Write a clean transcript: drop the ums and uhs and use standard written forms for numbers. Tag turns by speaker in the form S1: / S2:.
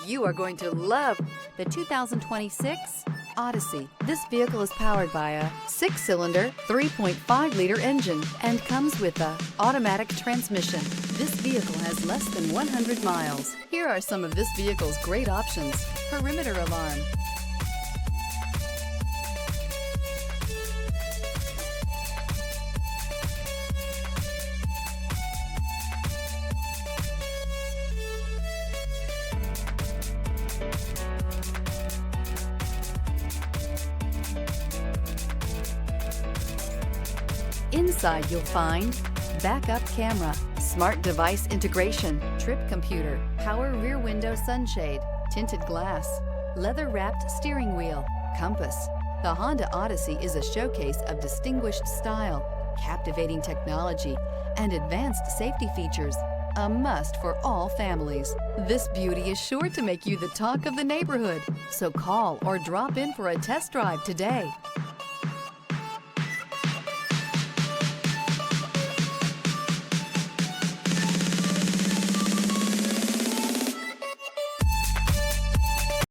S1: You are going to love the 2026 Odyssey. This vehicle is powered by a 6-cylinder, 3.5-liter engine and comes with a automatic transmission. This vehicle has less than 100 miles. Here are some of this vehicle's great options: perimeter alarm, inside you'll find backup camera, smart device integration, trip computer, power rear window sunshade, tinted glass, leather-wrapped steering wheel, compass. The Honda Odyssey is a showcase of distinguished style, captivating technology, and advanced safety features. A must for all families. This beauty is sure to make you the talk of the neighborhood. So call or drop in for a test drive today.